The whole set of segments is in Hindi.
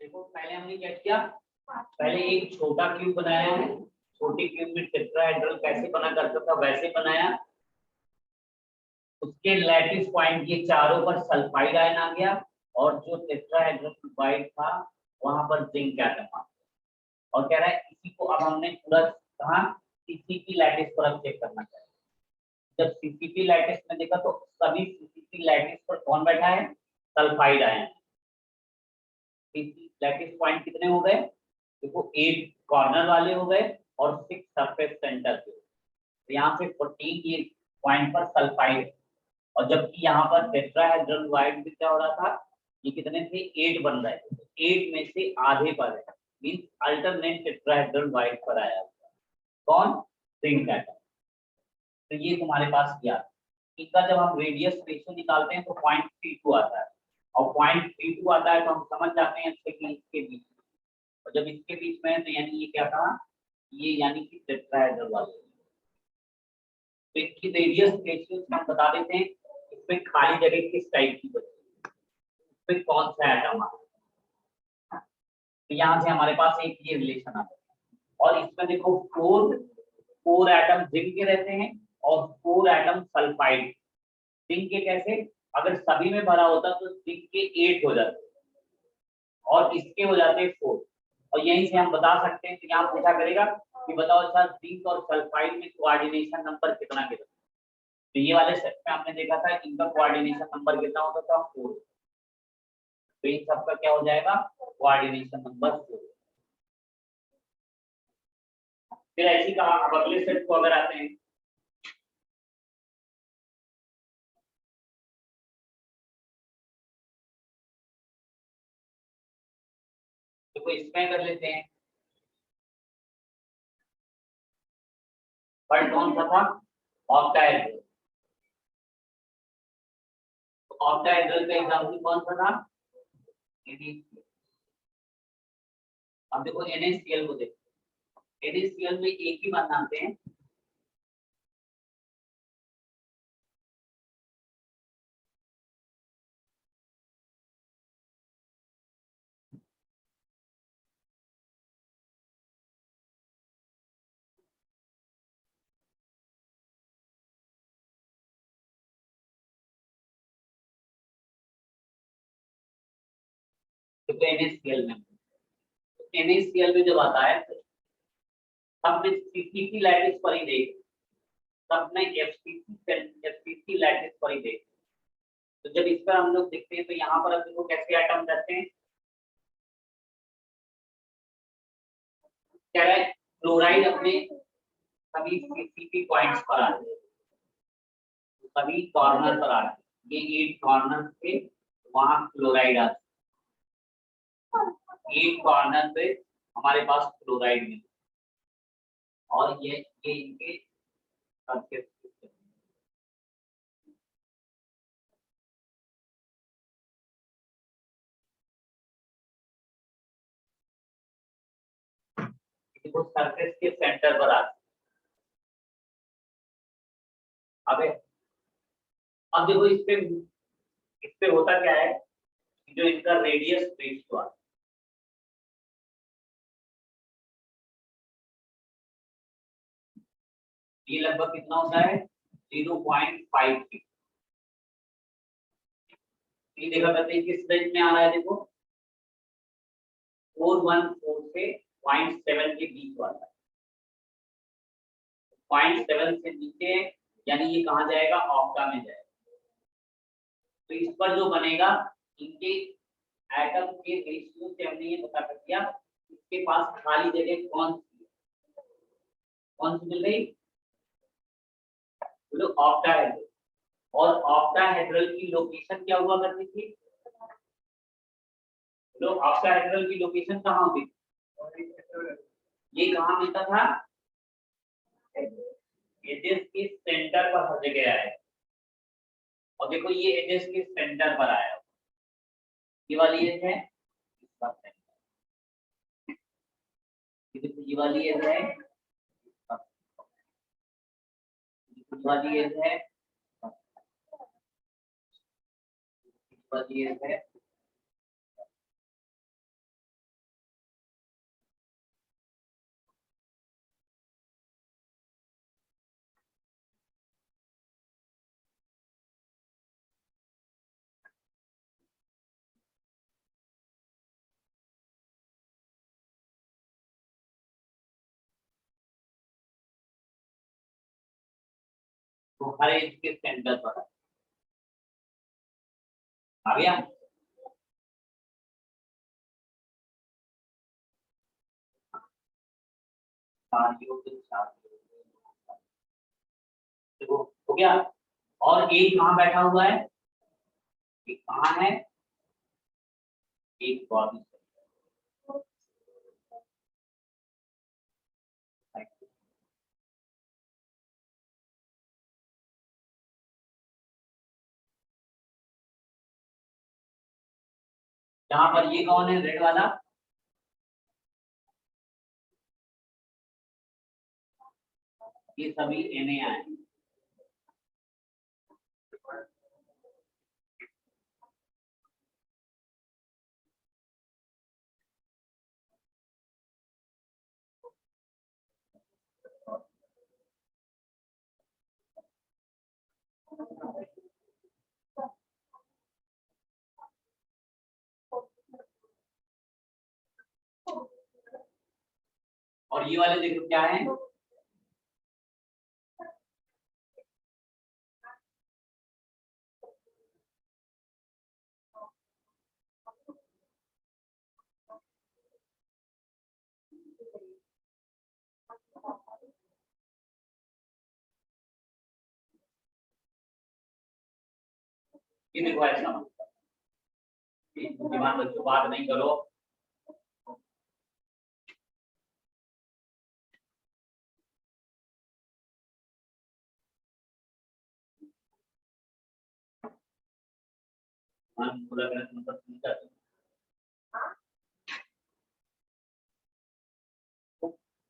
देखो पहले हमने क्या किया, पहले एक छोटा क्यूब बनाया है, छोटे क्यूब में टेट्राहेड्रल कैसे बना करता था वैसे बनाया, उसके लैटिस पॉइंट ये चारों पर सल्फाइड आयन आ गया और जो टेट्राहेड्रल वाइट था वहां पर जिंक एटम आ गया और कह रहा है इसी को अब हमने पूरा कहा सीसीपी लैटिस पर अब चेक करना चाहिए। जब सीसीपी लैटिस में देखा तो सभी सीसीपी लैटिस पर कौन बैठा है, सल्फाइड आयन। लैटिस पॉइंट कितने हो गए, देखो 8 कॉर्नर वाले हो गए और 6 सरफेस सेंटर के। तो यहाँ पे 14 ये पॉइंट पर सल्फाइड और जबकि यहाँ पर टेट्राहेड्रल वाइट में क्या हो रहा था, ये कितने थे 8 बन रहे थे, 8 में से आधे पर है, मींस अल्टरनेट टेट्राहेड्रल वाइट पर आया कौन, जिंक एटम। तो ये तुम्हारे पास किया, इनका जब हम रेडियस रेशियो निकालते हैं तो 0.32 आता है और 0.32 आता है तो हम समझ जाते हैं इसके बीच और जब इसके बीच में है तो यानी ये क्या था, ये यानी कि टेट्राहेड्रल वाले। तो इसकी रेडियस रेशियो हम बता देते हैं, इसमें खाली जगह किस टाइप की बची, इसमें कौन सा एटम आता है। तो यहाँ से हमारे पास एक ये रिलेशन आता है और इसमें देखो 4 एटम जिंक के रहते हैं और 4 एटम सल्फाइड। जिंक के कैसे, अगर सभी में भरा होता तो जिंक के 8 हो जाते और इसके हो जाते 4 और यहीं से हम बता सकते हैं। तो यहाँ पूछा करेगा कि बताओ अच्छा जिंक और सल्फाइड में कोऑर्डिनेशन नंबर कितना कितना। तो ये वाले सेट में हमने देखा था इनका कोऑर्डिनेशन नंबर कितना होता था 4। तो इन सबका क्या हो जाएगा, कोऑर्डिनेशन नंबर 4। फिर ऐसी कहा अब अगले सेट को अगर आते हैं, तो इसमें कर लेते हैं। पर कौन सा था, ऑक्टाहेड्रल। तो ऑक्टाहेड्रल का एग्जांपल कौन सा था, अब देखो NaCl को देखो, NaCl में एक ही बनाते हैं, देखो NaCl में जब आता है सबने CCP लैटिस पर ही देख, सबने FCC लैटिस पर ही देख। तो जब इस पर हम लोग देखते हैं तो यहाँ पर अब देखो कैसे एटम रहते हैं, क्या है क्लोराइड अपने सभी CCP पॉइंट्स पर आते हैं, सभी कॉर्नर पर आते हैं, ये 8 कॉर्नर पे वहां क्लोराइड आते हैं, 8 कॉर्नर पे हमारे पास क्लोराइड में और ये इनके सरफेस के सेंटर पर आते हैं। अब देखो इस पे होता क्या है, जो इनका रेडियस रेशियो आता है, ये लगभग कितना होता है 0.53। ये देखा करते हैं किस रेंज में आ रहा है, देखो 414 से 0.7 के बीच वाला है, 0.7 से नीचे यानी ये कहाँ जाएगा, ऑक्टा में जाएगा। तो इस पर जो बनेगा इनके एटम के रेशियो से हमने ये पता कर दिया इसके पास खाली जगह कौन सी मिल रही, बोलो ऑक्टाहेड्रल। और ऑक्टाहेड्रल की लोकेशन क्या हुआ करती थी, बोलो ऑक्टाहेड्रल की लोकेशन कहाँ होती थी, ये कहाँ मिलता था, एजेस के सेंटर पर हर जगह आया। और देखो ये एजेस के सेंटर पर आया, ये वाली एज है, इसका सेंटर, ये वाली एज है, वाली एज है, वाली एज है, तो हर एज के सेंटर पर आ गया। देखो हो गया। और एक कहाँ बैठा हुआ है, एक कहाँ है, एक बॉडी। यहाँ पर ये कौन है रेड वाला, ये सभी Na है। और ये वाले देखो क्या है, ये देखो ऐसा दिमाग बच्चों बात नहीं करो।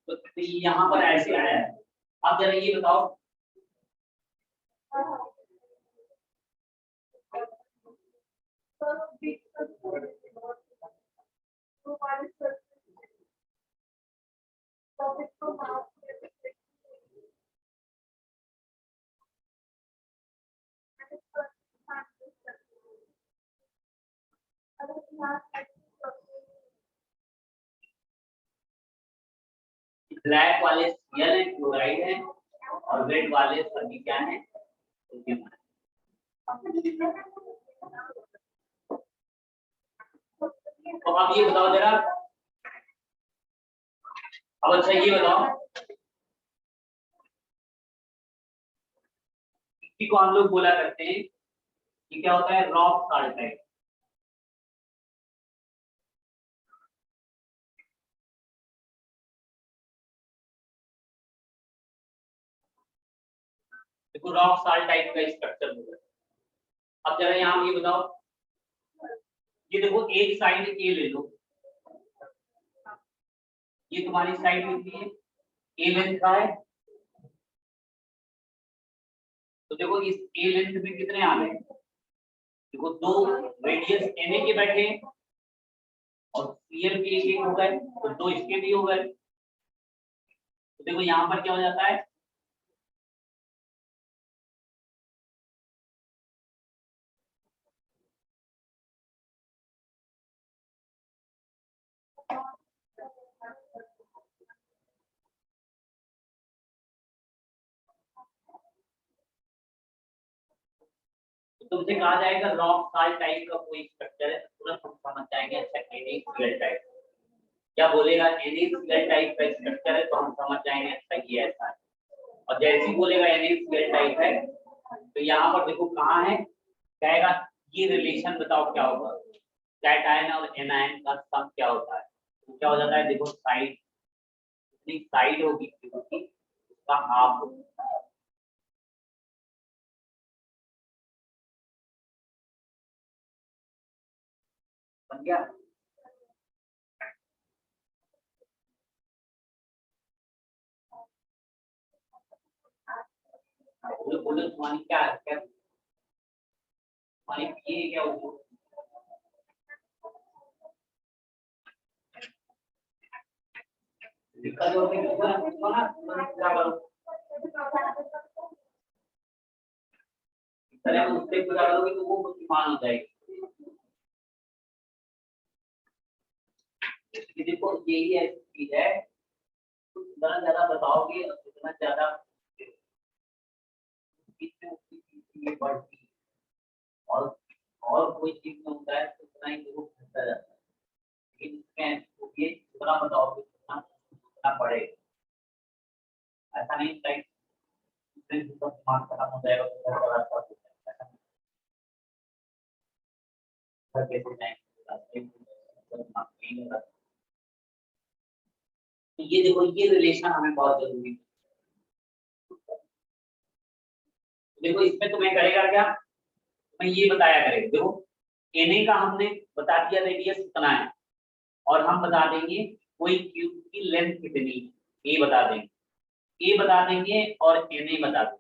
तो यहाँ पर ऐसे आया है। अब जरा ये बताओ, ब्लैक वाले Cl है, क्लोराइड है, और रेड वाले सभी क्या है, सोडियम है। तो अब ये बताओ जरा, अब अच्छा ये बताओ, इसी को हम लोग बोला करते हैं कि क्या होता है, रॉक साल्टाइड। देखो रॉक साल्टाइड का स्ट्रक्चर होगा। अब जरा यहाँ ये बताओ, ये देखो एक साइड ए ले लो, ये तुम्हारी साइड कितनी है, ए लेंथ का है। तो देखो इस ए लेंथ में कितने आ गए, देखो दो रेडियस Na के बैठे और Cl के एक हो गए, तो दो इसके भी हो गए। तो देखो यहाँ पर क्या हो जाता है, तुमसे कहा जाएगा रॉक साल्ट टाइप का कोई स्ट्रक्चर है, तो तुरंत हम समझ जाएंगे अच्छा NaCl टाइप। क्या बोलेगा NaCl टाइप का स्ट्रक्चर है, तो हम समझ जाएंगे अच्छा ये ऐसा है। और जैसे ही बोलेगा NaCl टाइप है, तो यहाँ पर देखो कहाँ है, कहेगा ये रिलेशन बताओ क्या होगा, कैटायन और एनायन का सम क्या होता है। तो क्या हो जाता है, देखो साइड, जितनी साइड होगी उसका हाफ होगा। बन गया। बोलो बोलो तुम्हारी क्या क्या तुम्हारी ये क्या हो, दिक्कत हो रही है ना, क्या करो, पहले हम उससे पूरा करोगे तो वो बुद्धिमान हो जाएगी। देखो यही ऐसी चीज है, जितना ज्यादा बताओगे उतना ज्यादा बीच में उसकी चीज ये बढ़ती है, और कोई चीज में होता है तो उतना ही देखो घटता जाता है, लेकिन इसमें तो ये उतना बताओ कि कितना पड़ेगा, ऐसा नहीं टाइम तो दिमाग खराब हो जाएगा तो घर का रास्ता हो जाएगा, ऐसा नहीं। घर कैसे जाएंगे रास्ते में तो दिमाग नहीं लगा। तो ये देखो ये रिलेशन हमें बहुत जरूरी है। देखो इसमें तुम्हें करेगा क्या, तुम्हें ये बताया करेगा, देखो एनए का हमने बता दिया रेडियस कितना है, और हम बता देंगे कोई क्यूब की लेंथ कितनी है, ए बता देंगे, ए बता देंगे और एनए बता देंगे,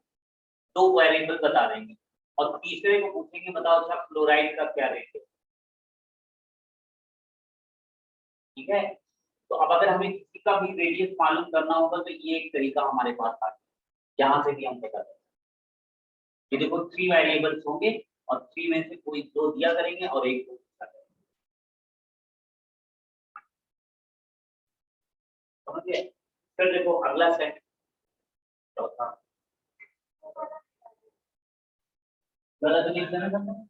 दो वेरिएबल बता देंगे, और तीसरे को पूछेंगे बताओ अच्छा फ्लोराइड का क्या रेट है। ठीक है, तो अब अगर हमें किसी का भी रेडियस मालूम करना होगा तो ये एक तरीका हमारे पास आ गया, यहाँ से भी हम पता करें। ये देखो 3 वेरिएबल्स होंगे और 3 में से कोई 2 दिया करेंगे और एक को पूछा करेंगे। समझ गए? फिर देखो अगला सेट चौथा, गलत लिख देना।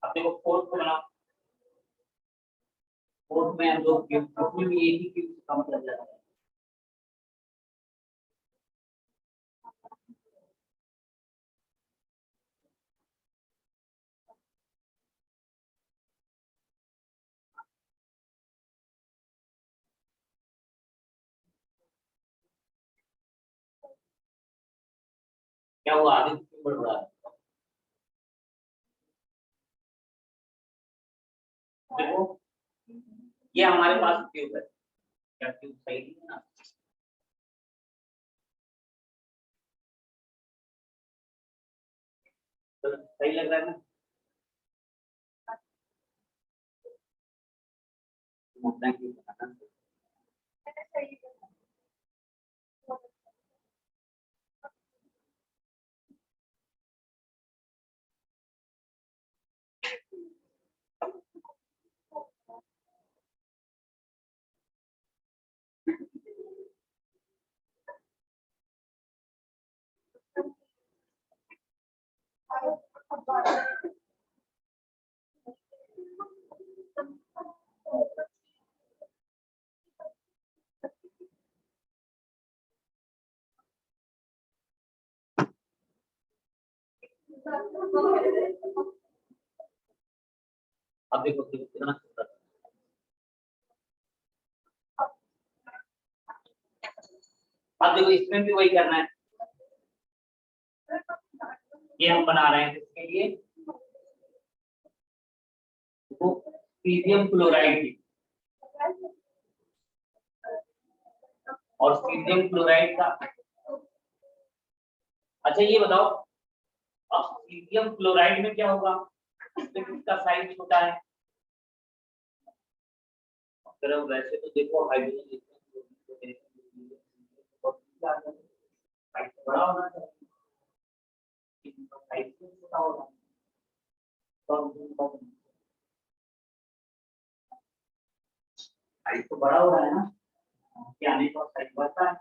अब देखो फोर्थ को बनाओ, फोर्थ में हम लोग क्यूब, उसमें भी एक ही क्यूब का मतलब जाता है। क्या हुआ आगे क्यों बढ़ रहा है? देखो ये हमारे पास क्यूब है, क्या क्यूब सही नहीं है ना? तो सही लग रहा है ना? मोटा क्यूब बनाना। अब देखो कितना छोटा, अब देखो इसमें भी वही करना है, ये हम बना रहे हैं किसके लिए, वो सीजियम क्लोराइड की, और सीजियम क्लोराइड का, अच्छा ये बताओ अब सीजियम क्लोराइड में क्या होगा, इसमें किसका साइज छोटा है, अगर वैसे तो देखो हाइड्रोजन साइज बड़ा होना चाहिए, साइज छोटा होगा तो साइज तो बड़ा हो रहा है ना, क्या आने का साइज बढ़ता है,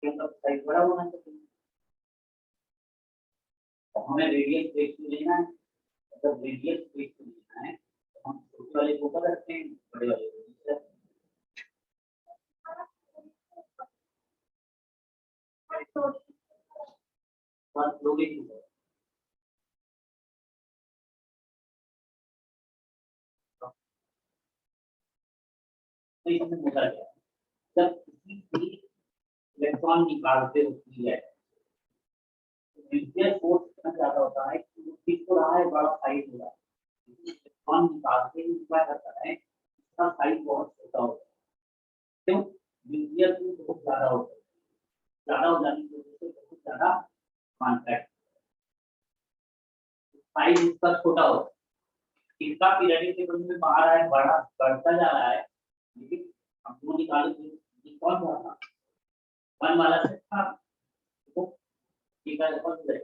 मतलब साइज बड़ा होना चाहिए, तो हमें रेडियस रेशियो लेना है, मतलब रेडियस रेशियो लेना है तो हम छोटे वाले को ऊपर रखते हैं, बड़े वाले को नीचे रखते हैं। बस लोग ही चीज़ है। तो इसमें होता क्या है, जब किसी भी इलेक्ट्रॉन निकालते होती है न्यूक्लियर फोर्स इतना ज्यादा होता है कि वो ठीक तो रहा है बड़ा साइज हो रहा है, इलेक्ट्रॉन निकालते ही क्या करता है इसका साइज बहुत छोटा होता है, क्यों, न्यूक्लियर फोर्स बहुत ज्यादा होता है, ज्यादा हो जाने की वजह से बहुत ज्यादा कॉन्ट्रैक्ट, साइज इसका छोटा होता है, इसका पीरियडिक टेबल में बाहर आए बड़ा बढ़ता जा रहा है, लेकिन हम वो निकाले तो ये कौन सा था, वन वाला सेट था, तो ठीक है कौन सा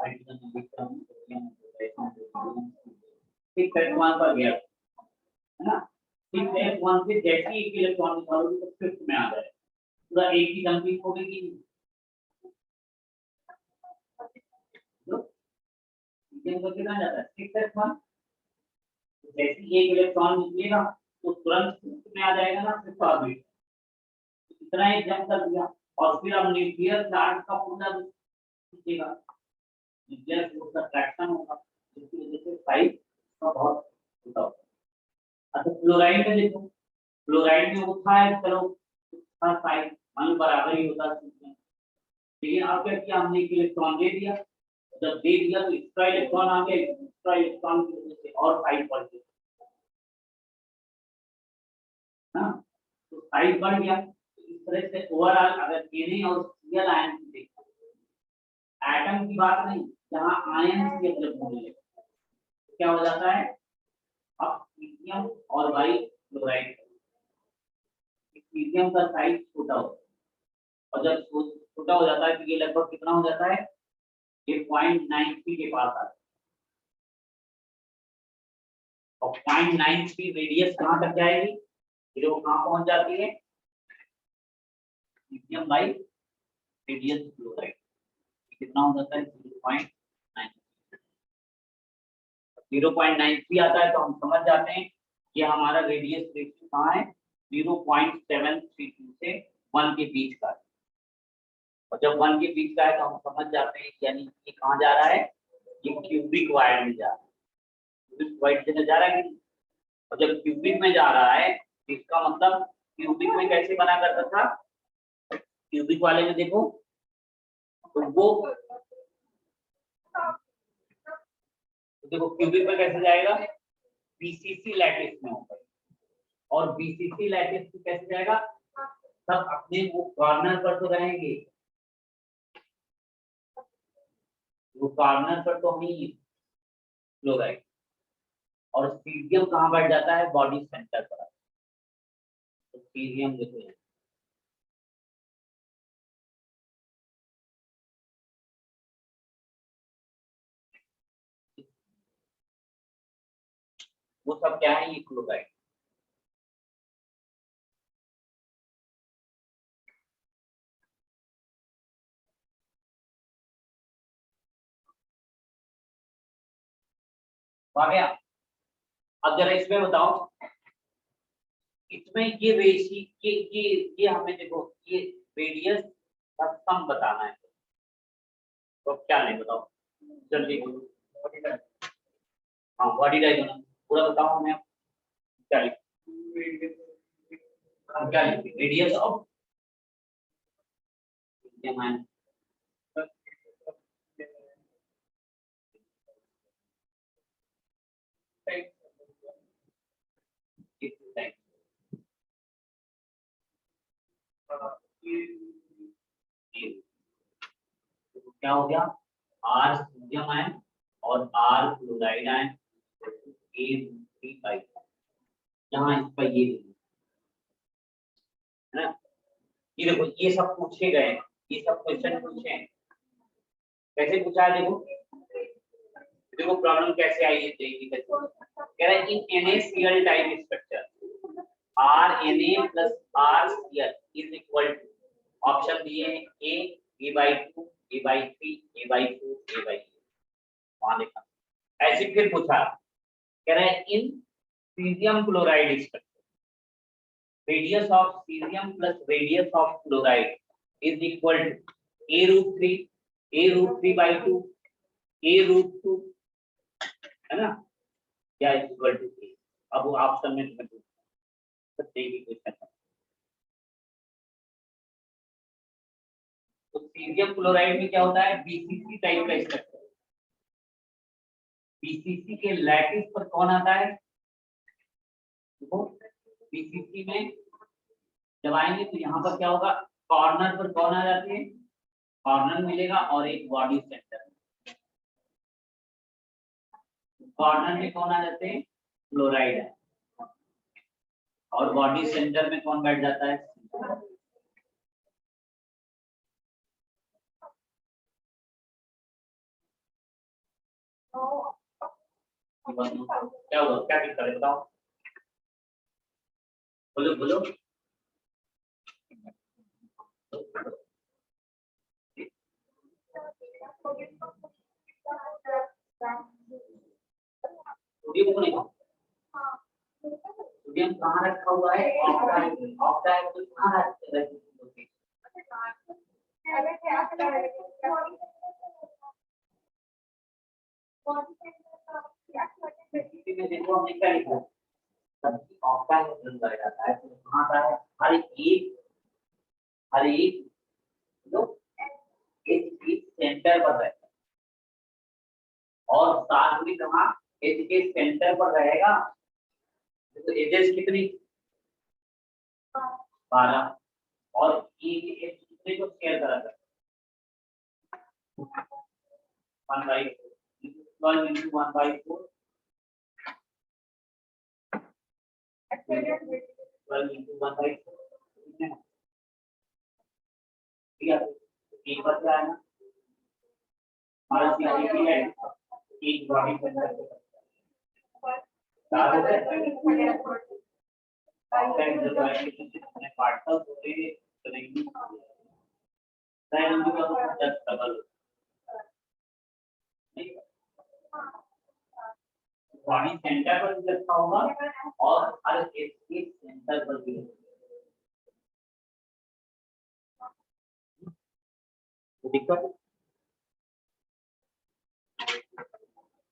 hydrogen Vikram sodium potassium 6s1 पर गया है ना। 6s1 से जैसे ही एक इलेक्ट्रॉन निकालोगे तो 5th में आ जाएगा, पूरा एक ही कंप्लीट हो गई। तो कितना जाता है 6s1, जैसे ही एक इलेक्ट्रॉन निकलेगा तो तुरंत 5th में आ जाएगा ना 5th ऑर्बिट, इतना ही जंप कर दिया। और फिर अब न्यूक्लियर चार्ज का पूरा दिखेगा, न्यूक्लियर फोर्स का अट्रैक्शन होगा, जिसकी वजह से साइज का बहुत छोटा होगा। अच्छा फ्लोराइड में देखो, फ्लोराइड में वो था चलो था साइज मान बराबर ही होता है, लेकिन अब क्या किया हमने, एक इलेक्ट्रॉन दे दिया, जब दे दिया तो एक्स्ट्रा इलेक्ट्रॉन आ गया, एक्स्ट्रा इलेक्ट्रॉन की वजह से और साइज बढ़ गई ना, तो साइज बढ़ गया। इस तरह से ओवरऑल अगर Na और Cl आयन की देखो, एटम की बात नहीं, जहां आयन की मतलब होने लगे तो क्या हो जाता है, अब लिथियम और वाई क्लोराइड, लिथियम का साइज छोटा होता है, और जब छोटा हो जाता है तो ये लगभग कितना हो जाता है, ये 0.93 के पास आता है, और 0.93 रेडियस कहां तक जाएगी, फिर वो कहां पहुंच जाती है, लिथियम बाई रेडियस क्लोराइड कितना हो जाता है 0.93 आता है, तो हम समझ जाते हैं कि हमारा रेडियस रेशियो कहाँ है 0.732 से 1 के बीच का है, और जब 1 के बीच का है तो हम समझ जाते हैं यानी ये कहाँ जा रहा है, ये क्यूबिक वायर में जा रहा है, क्यूबिक वायर से जा रहा है, और जब क्यूबिक में जा रहा है इसका मतलब क्यूबिक में कैसे बना करता था, क्यूबिक वाले में देखो तो वो देखो क्यूबिक में कैसे जाएगा, बीसीसी लैटिस में होगा, और बीसीसी लैटिस में कैसे जाएगा, सब अपने वो कॉर्नर पर तो रहेंगे, वो कॉर्नर पर तो नहीं क्लोराइड, और सीरियम कहाँ बैठ जाता है, बॉडी सेंटर पर, तो सीरियम देखो वो सब क्या है, ये क्लोराइड। आ गया। अब जरा इसमें बताओ, इसमें ये रेशी ये हमें देखो ये रेडियस का सम बताना है, तो क्या नहीं बताओ जल्दी बोलो। हाँ बॉडी डायगोनल पूरा बताओ हमें, क्या लिखें, हम क्या लिखें, रेडियस ऑफ मीडियम क्या हो गया, आर सोडियम आयन और आर क्लोराइड आयन A3 यहाँ इसका ये है ना, ये देखो ये सब पूछे गए, ये सब क्वेश्चन पूछे हैं, कैसे पूछा है देखो, देखो प्रॉब्लम कैसे आई है देखिए, कह रहा है इन NaCl type structure RNA plus RCl is equal to, option दिए हैं A/2 A/3 A/4 A/8, वहां देखा ऐसे फिर पूछा, कह रहा है इन सीरियम chloride structure radius of cesium plus radius of chloride is equal to A√3 A√2 है ना, क्या इक्वल टू A, अब वो ऑप्शन में तुम्हें सकते हैं कि क्वेश्चन, तो सीरियम क्लोराइड में क्या होता है, बीसीसी टाइप का स्ट्रक्चर, बीसीसी के लैटिस पर कौन आता है, देखो बीसीसी में जब आएंगे तो यहाँ पर क्या होगा, कॉर्नर पर कौन आ जाती है, कॉर्नर मिलेगा और एक बॉडी सेंटर, कॉर्नर में कौन आ जाते हैं, क्लोराइड है, और बॉडी सेंटर में कौन बैठ जाता है, क्या हुआ, क्या दिक्कत है बताओ, बोलो बोलो। सोडियम को नहीं, सोडियम कहाँ रखा हुआ है, ऑक्साइड तो कहाँ रखते हैं, देखो हमने क्या लिखा है, ऑक्साइड लगाया जाता है, तो कहाँ का है, हर एक लोग एक सेंटर पर रहता है, और साथ में कहाँ एज के सेंटर पर रहेगा, तो एजेस कितनी 12, और ये एज कितने को शेयर करा था 1/4, 12 into 1/4, 12 into 1/4, ठीक है, एक बार क्या है ना, हमारा सीसीपी है एक बॉडी सेंटर पे चार होते हैं, ऑक्साइड जो है कितने पार्टिकल्स होते हैं, करेंगे साइड में क्या होता है, 10 डबल बॉडी सेंटर पर भी रखा होगा, और हर एक के सेंटर पर भी दिक्कत,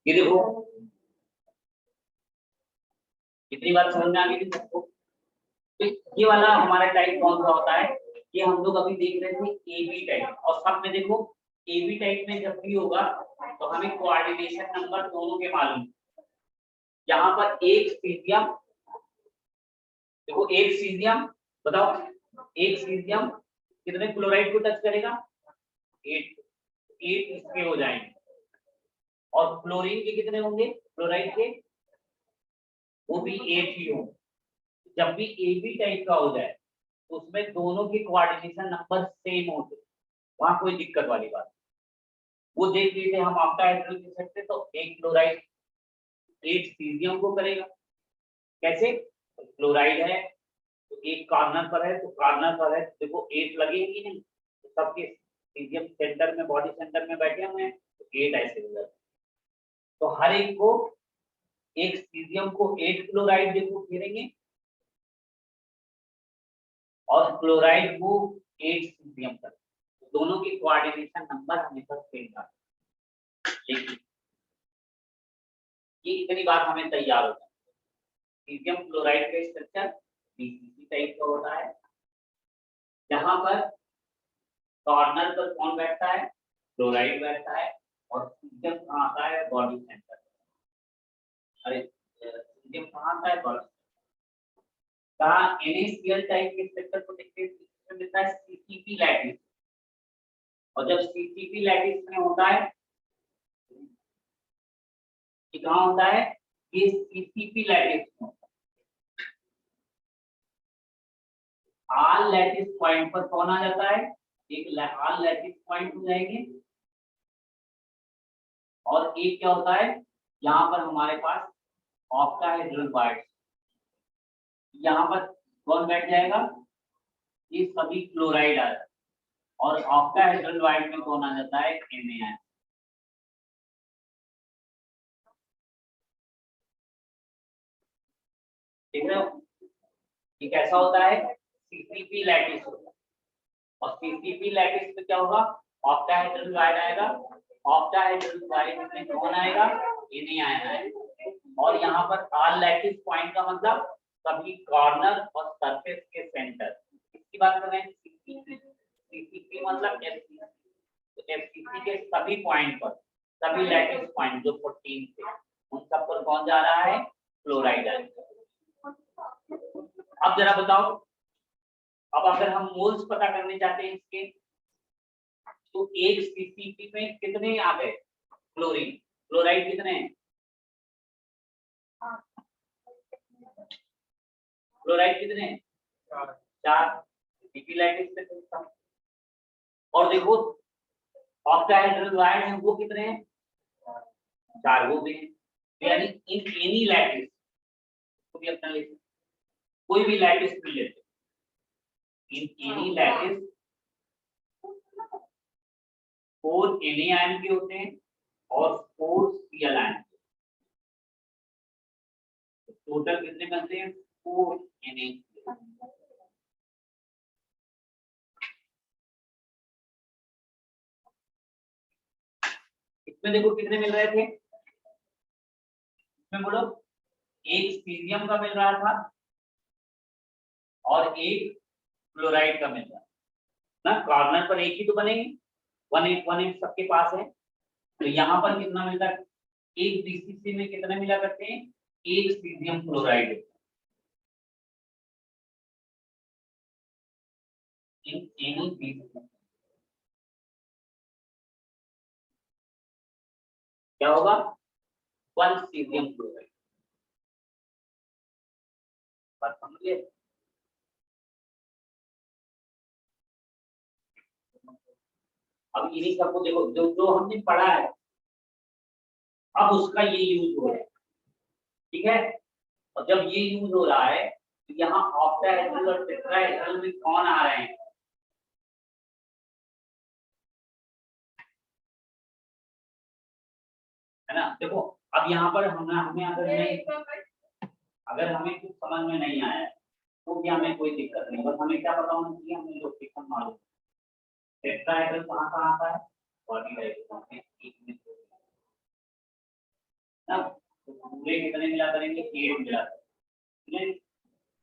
ये देखो कितनी बात समझ में आ गई थी सबको। तो ये वाला हमारा टाइप कौन सा होता है, ये हम लोग अभी देख रहे थे एबी टाइप, और सब में देखो एबी टाइप में जब भी होगा तो हमें कोऑर्डिनेशन नंबर दोनों के मालूम, यहाँ पर एक सीजियम, देखो एक सीजियम, बताओ एक सीजियम कितने क्लोराइड को टच करेगा, 8 इसके हो जाएंगे, और क्लोरीन के कितने होंगे, क्लोराइड के वो भी 8 ही होंगे। जब भी एबी टाइप का हो जाए तो उसमें दोनों के कोऑर्डिनेशन नंबर सेम होते, वहां कोई दिक्कत वाली बात, वो देख लीजिए हम आपका हाइड्रोजन लिख सकते, तो एक क्लोराइड 8 सीजियम को करेगा, कैसे, क्लोराइड है तो एक कॉर्नर पर है, तो कॉर्नर पर है देखो 8 लगेगी नहीं, तो सबके सीजियम सेंटर में, बॉडी सेंटर में बैठे हुए हैं, तो 8 ऐसे हो जाते, तो हर एक को एक सीजियम को 8 क्लोराइड देखो घेरेंगे, और क्लोराइड को 8 सीजियम तक, तो दोनों की कोऑर्डिनेशन नंबर हमेशा सेम था, ये इतनी बात हमें तैयार होता है। सीजियम क्लोराइड का स्ट्रक्चर बीसीसी टाइप का होता है, जहां पर कॉर्नर पर कौन बैठता है, क्लोराइड बैठता है, और सीजियम कहाँ आता है, बॉडी सेंटर, अरे सीजियम कहाँ आता है, बॉडी, कहाँ NaCl टाइप के स्ट्रक्चर को देखते हैं, इसमें मिलता है सीसीपी लैटिस, और जब सीसीपी लैटिस में होता है, ये कहाँ होता है, ये सीसीपी लैटिस में, आल लैटिस पॉइंट पर कौन आ जाता है, एक आल लैटिस पॉइंट हो जाएंगे, और एक क्या होता है, यहाँ पर हमारे पास ऑक्टाहेड्रल बाइट्स, यहाँ पर कौन बैठ जाएगा, ये सभी क्लोराइड आ जाता है, और ऑक्टाहेड्रल बाइट में कौन आ जाता है, Na, ठीक है, ये कैसा होता है, सीसीपी लैटिस होता है, और सीसीपी लैटिस में क्या होगा, ऑक्टाहेड्रल बाइट आएगा, ऑक्टाहेड्रल बाइट में कौन आएगा, Na आएगा, और यहाँ पर आल लैटिस पॉइंट का मतलब सभी कॉर्नर और सरफेस के सेंटर, इसकी बात कर रहे हैं, सीसीपी मतलब एफसीसी, तो एफसीसी के सभी पॉइंट पर, सभी लैटिस पॉइंट जो 14 थे, उन सब पर कौन जा रहा है, क्लोराइड आएगा। अब जरा बताओ, अब अगर हम मोल्स पता करने चाहते हैं इसके, तो एक सीसीपी में कितने आ गए क्लोरीन, क्लोराइड कितने हैं, क्लोराइड कितने हैं, 4, सीसीपी लैटिस से पूछता हूं, और देखो ऑक्टाहेड्रल बाइट है वो कितने हैं, 4 वो भी हैं, यानी इन एनी लैटिस को भी अपना ले सकते, कोई भी लैटिस भी लेते, in any lattice 4 Na ion के होते हैं और 4 Cl आयन, टोटल कितने बनते हैं 4 Na। इसमें देखो कितने मिल रहे थे, इसमें बोलो एक सीरियम का मिल रहा था और एक क्लोराइड का मिल रहा ना, कॉर्नर पर एक ही तो बनेंगे, 1 सबके पास है, तो यहाँ पर कितना मिलता है, एक बीसीसी में कितने मिला करते हैं, एक cerium chloride in any BCC, क्या होगा 1 सीरियम क्लोराइड, बात समझिए। अब इन्हीं सबको देखो, जो जो हमने पढ़ा है अब उसका ये यूज हो रहा है, ठीक है, और जब ये यूज हो रहा है तो यहाँ ऑक्टाहेड्रल और टेट्राहेड्रल में कौन आ रहे हैं, है ना। देखो अब यहाँ पर हमें अगर हमें कुछ समझ में नहीं आया तो भी हमें कोई दिक्कत नहीं, बस हमें क्या पता होना चाहिए, हमें लोकेशन मालूम, टेट्राहेड्रल कहाँ कहाँ आता है, बॉडी डायग्राम में एक में ना, तो पूरे कितने मिला करेंगे 8 मिला करेंगे,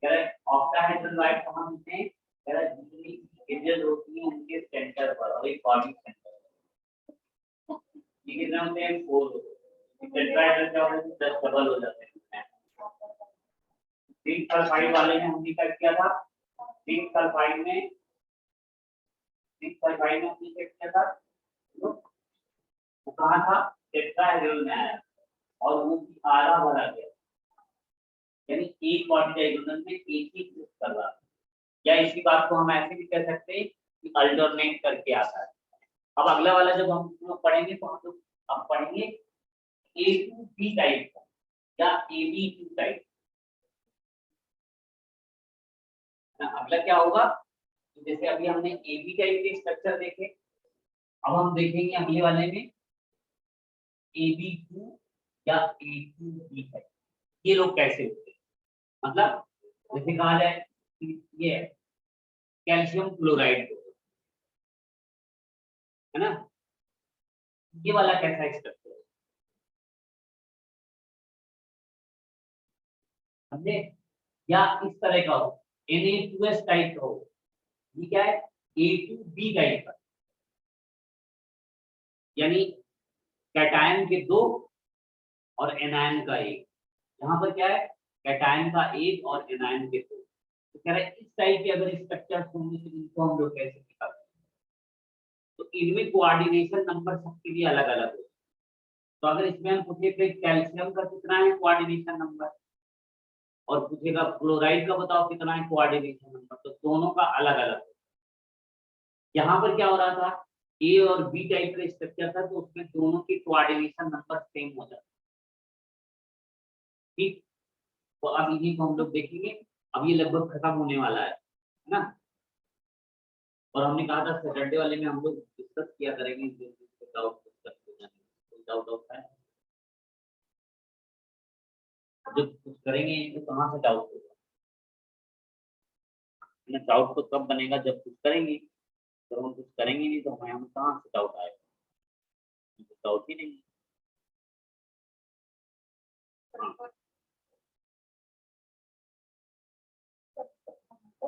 कह रहे ऑक्टाहेड्रल लाइट कहाँ मिलते हैं, कह रहे जितनी एजेस होती हैं उनके सेंटर पर और एक बॉडी सेंटर पर, ये कितने होते हैं 4 होते हैं, टेट्राहेड्रल क्या होता है 10 डबल हो जाते हैं। जिंक सल्फाइड वाले में हमने क्या किया था, जिंक सल्फाइड में हमने क्या किया था, वो कहाँ था टेट्राहेड्रल में आया और वो आधा भरा गया, यानी एक बॉडी डायगोनल में एक ही कर रहा है, या इसी बात को हम ऐसे भी कह सकते हैं कि अल्टरनेट करके आता है। अब अगला वाला जब हम पढ़ेंगे तो हम लोग अब पढ़ेंगे A2B टाइप का या AB2 टाइप, अगला क्या होगा, जैसे अभी हमने AB टाइप के स्ट्रक्चर देखे, अब हम देखेंगे अगले वाले में AB2 या A2B टाइप, ये लोग कैसे होते हैं, मतलब जैसे कहा जाए कि ये कैल्शियम क्लोराइड है ना, ये वाला कैसा स्ट्रक्चर है, समझे, या इस तरह का हो Na2S टाइप का हो, ये क्या है A2B टाइप का, यानी कैटायन के 2 और एनायन का 1, यहाँ पर क्या है कैटायन का 1 और एनायन के 2, तो कह रहे हैं इस टाइप के अगर स्ट्रक्चर होंगे तो इनको हम लोग कैसे निकाल सकते हैं, तो इनमें कोऑर्डिनेशन नंबर सबके लिए अलग अलग होगा, तो अगर इसमें हम पूछे कि कैल्शियम का कितना है कोऑर्डिनेशन नंबर और पूछेगा क्लोराइड का बताओ कितना है कोऑर्डिनेशन नंबर, तो दोनों का अलग अलग है। यहाँ पर क्या हो रहा था, ए और बी टाइप का स्ट्रक्चर था तो उसमें दोनों की कोऑर्डिनेशन नंबर सेम हो जाता, ठीक, तो अब इन्हीं को हम लोग देखेंगे, अब ये लगभग खत्म होने वाला है ना, और हमने कहा था सैटरडे वाले में हम लोग डिस्कस किया करेंगे, डाउट डिस्कस हो जाएंगे, कोई डाउट होता है जब कुछ करेंगे तो कहाँ से डाउट होगा, डाउट तो कब बनेगा जब कुछ करेंगे, जब हम कुछ करेंगे नहीं तो हमें कहाँ से डाउट आएगा, डाउट ही नहीं। हाँ।